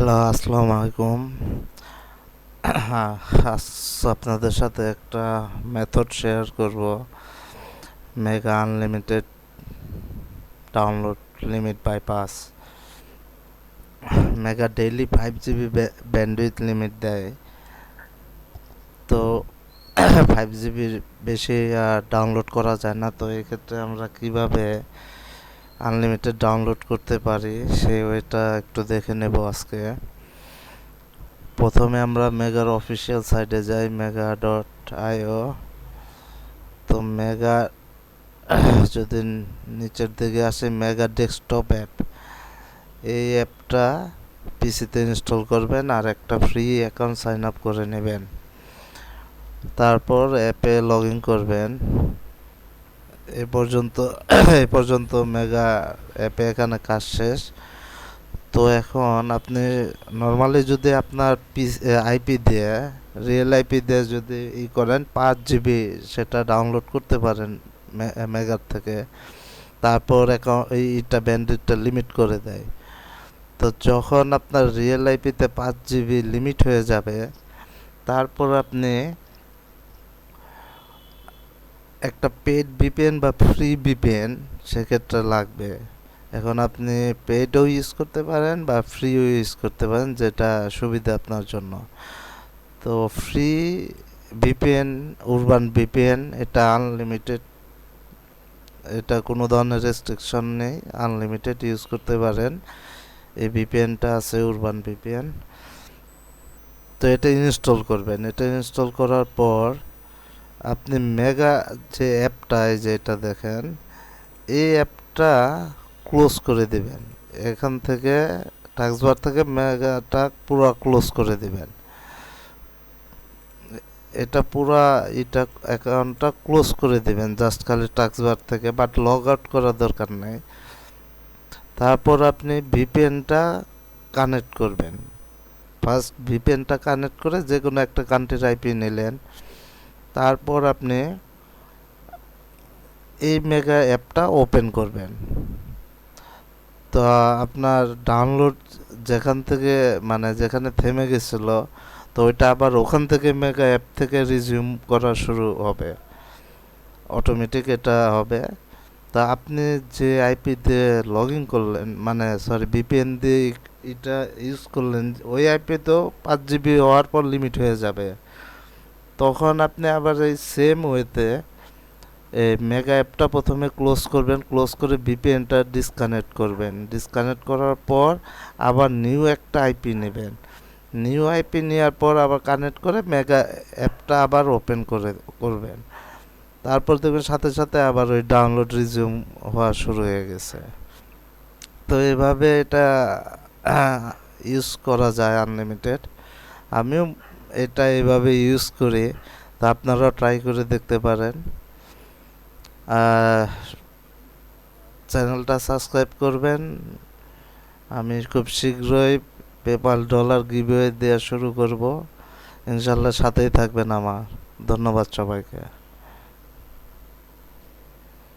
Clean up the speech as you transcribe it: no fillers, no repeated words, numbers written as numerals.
Hello, আসসালামু আলাইকুম। আজ আপনাদের সাথে একটা মেথড শেয়ার করব। Mega unlimited download limit bypass. Mega daily 5 GB bandwidth limit দেয়। তো 5 জিবির বেশি ডাউনলোড করা যায় না। তো এক্ষেত্রে আমরা কিভাবে আনলিমিটেড ডাউনলোড করতে পারি সেই ওইটা একটু দেখে নেব আজকে। প্রথমে আমরা মেগার অফিসিয়াল সাইটে যাই, mega.io। তো মেগা যদি নিচের দিকে আসে, মেগা ডেস্কটপ অ্যাপ, এই অ্যাপটা পিসিতে ইনস্টল করবেন আর একটা ফ্রি অ্যাকাউন্ট সাইন আপ করে নেবেন। তারপর অ্যাপে লগ ইন করবেন। এ পর্যন্ত মেগা অ্যাপে এখানে কাজ শেষ। তো এখন আপনি নর্মালি যদি আপনার আইপি দিয়ে, রিয়েল আইপি দিয়ে যদি করেন 5 জিবি সেটা ডাউনলোড করতে পারেন মেগার থেকে। তারপর এইটা ব্যান্ডউইথটা লিমিট করে দেয়। তো যখন আপনার রিয়েল আইপিতে 5 জিবি লিমিট হয়ে যাবে, তারপর আপনি একটা পেড ভিপিএন বা ফ্রি ভিপিএন সেক্ষেত্রে লাগবে। এখন আপনি পেডও ইউজ করতে পারেন বা ফ্রিও ইউজ করতে পারেন, যেটা সুবিধা আপনার জন্য। তো ফ্রি ভিপিএন, উরবান ভিপিএন, এটা আনলিমিটেড, এটা কোনো ধরনের রেস্ট্রিকশন নেই, আনলিমিটেড ইউজ করতে পারেন। এই ভিপিএনটা আছে উরবান ভিপিএন। তো এটা ইনস্টল করবেন। এটা ইনস্টল করার পর আপনি মেগা যে অ্যাপটা, যে এটা দেখেন, এই অ্যাপটা ক্লোজ করে দিবেন। এখান থেকে টাস্কবার থেকে মেগাটা পুরো ক্লোজ করে দিবেন। এটা অ্যাকাউন্টটা ক্লোজ করে দিবেন জাস্ট খালি টাস্কবার থেকে, বাট লগ আউট করার দরকার নেই। তারপর আপনি ভিপিএনটা কানেক্ট করবেন। ফার্স্ট ভিপিএনটা কানেক্ট করে যে কোনো একটা কান্ট্রির আইপি নিলেন। তারপর আপনি এই মেগা অ্যাপটা ওপেন করবেন। তো আপনার ডাউনলোড যেখান থেকে, মানে যেখানে থেমে গেছিল, তো ওইটা আবার ওখান থেকে মেগা অ্যাপ থেকে রিজিউম করা শুরু হবে, অটোমেটিক এটা হবে। তা আপনি যে আইপি দিয়ে লগ ইন করলেন, মানে সরি ভিপিএন দিয়ে এটা ইউজ করলেন, ওই আইপি তো 5 জিবি হওয়ার পর লিমিট হয়ে যাবে। তখন আপনি আবার এই সেম ওয়েতে এই মেগা অ্যাপটা প্রথমে ক্লোজ করবেন। ক্লোজ করে ভিপিএনটা ডিসকানেক্ট করবেন। ডিসকানেক্ট করার পর আবার নিউ একটা আইপি নেবেন। নিউ আইপি নেওয়ার পর আবার কানেক্ট করে মেগা অ্যাপটা আবার ওপেন করবেন। তারপর দেখবেন সাথে সাথে আবার ওই ডাউনলোড রিজিউম হওয়া শুরু হয়ে গেছে। তো এভাবে এটা ইউজ করা যায় আনলিমিটেড। আমিও এটা এভাবে ইউজ করি। তা আপনারাও ট্রাই করে দেখতে পারেন। চ্যানেলটা সাবস্ক্রাইব করবেন। আমি খুব শীঘ্রই পেপাল ডলার গিভওয়ে দেওয়া শুরু করব। ইনশাল্লাহ সাথেই থাকবেন আমার। ধন্যবাদ সবাইকে।